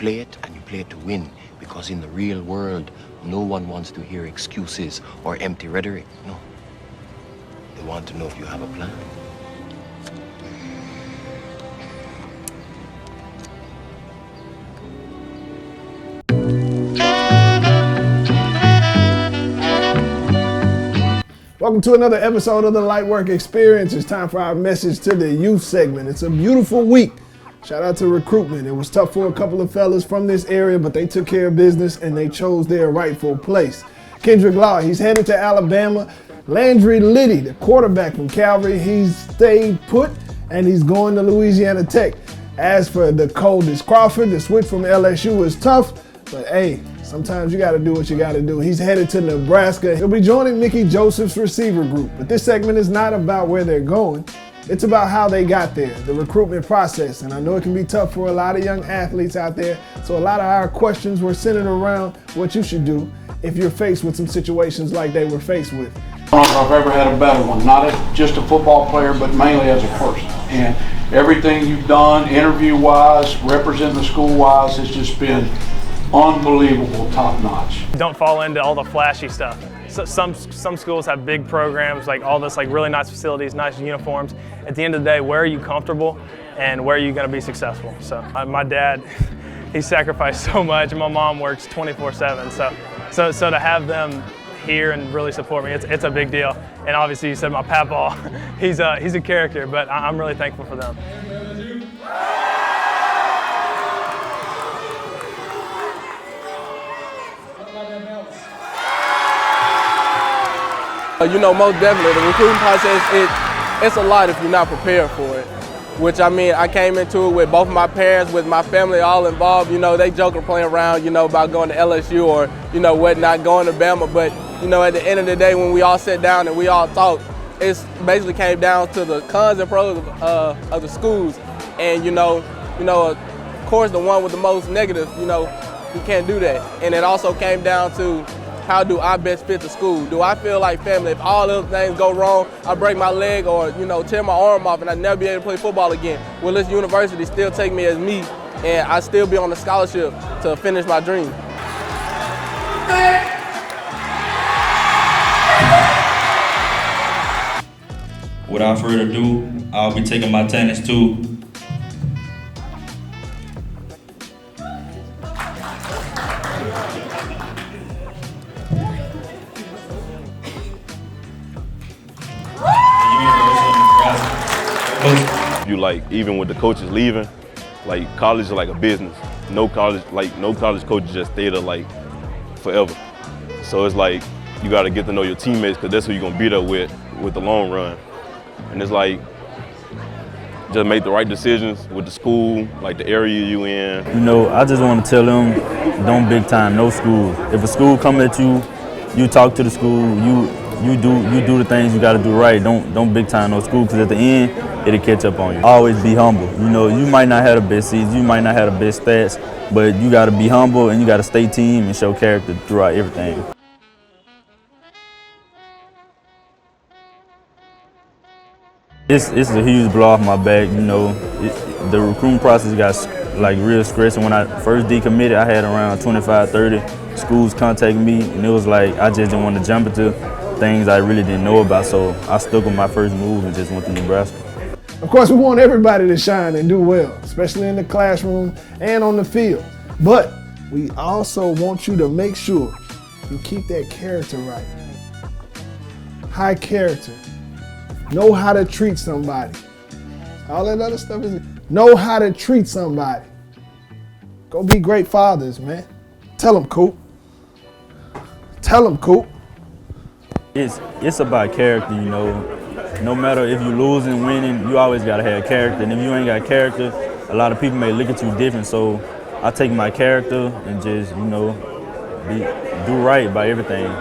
play it and you play it to win. Because in the real world, no one wants to hear excuses or empty rhetoric. No. They want to know if you have a plan. Welcome to another episode of the LightWork Experience. It's time for our message to the youth segment. It's a beautiful week. Shout out to recruitment. It was tough for a couple of fellas from this area, but they took care of business and they chose their rightful place. Kendrick Law, he's headed to Alabama. Landry Lyddy, the quarterback from Calvary, he's stayed put and he's going to Louisiana Tech. As for Decoldest, Crawford, the switch from LSU is tough, but hey, sometimes you got to do what you got to do. He's headed to Nebraska. He'll be joining Mickey Joseph's receiver group. But this segment is not about where they're going. It's about how they got there, the recruitment process. And I know it can be tough for a lot of young athletes out there. So a lot of our questions were centered around what you should do if you're faced with some situations like they were faced with. I don't know if I've ever had a better one, not as just a football player, but mainly as a person. And everything you've done, interview-wise, representing the school-wise, has just been unbelievable, top-notch. Don't fall into all the flashy stuff. So some schools have big programs, like all this, like really nice facilities, nice uniforms. At the end of the day, where are you comfortable and where are you going to be successful? So my dad, he sacrificed so much, and my mom works 24/7. So to have them here and really support me, it's a big deal. And obviously, you said my papaw, he's a character, but I'm really thankful for them. You know, most definitely, the recruiting process, it's a lot if you're not prepared for it. Which, I mean, I came into it with both my parents, with my family all involved. You know, they joking, playing around, you know, about going to LSU or, you know, whatnot, going to Bama. But, you know, at the end of the day, when we all sat down and we all talked, it basically came down to the cons and pros of the schools. And, you know, of course, the one with the most negative, you know, you can't do that. And it also came down to, how do I best fit the school? Do I feel like family? If all those things go wrong, I break my leg or, you know, tear my arm off and I never be able to play football again, will this university still take me as me and I still be on the scholarship to finish my dream? Without further ado, I'll be taking my tennis to You like, even with the coaches leaving, like college is like a business. No college coaches just stay there like forever. So it's like you got to get to know your teammates because that's who you're gonna be there with the long run. And it's like just make the right decisions with the school, like the area you in. You know, I just want to tell them, don't big time, no school. If a school come at you, you talk to the school, you do the things you got to do right. Don't big time no school, because at the end it'll catch up on you. Always be humble. You know, you might not have the best seasons, you might not have the best stats, but you got to be humble and you got to stay team and show character throughout everything. It's a huge blow off my back. You know, the recruiting process got like real stressing. When I first decommitted, I had around 25, 30 schools contacting me, and it was like I just didn't want to jump into things I really didn't know about, so I stuck with my first move and just went to Nebraska. Of course, we want everybody to shine and do well, especially in the classroom and on the field. But we also want you to make sure you keep that character right. High character. Know how to treat somebody. All that other stuff is know how to treat somebody. Go be great fathers, man. Tell them, Coop. Tell them, Coop. It's about character, you know. No matter if you losing, winning, you always gotta have character. And if you ain't got character, a lot of people may look at you different. So I take my character and just, you know, do right by everything.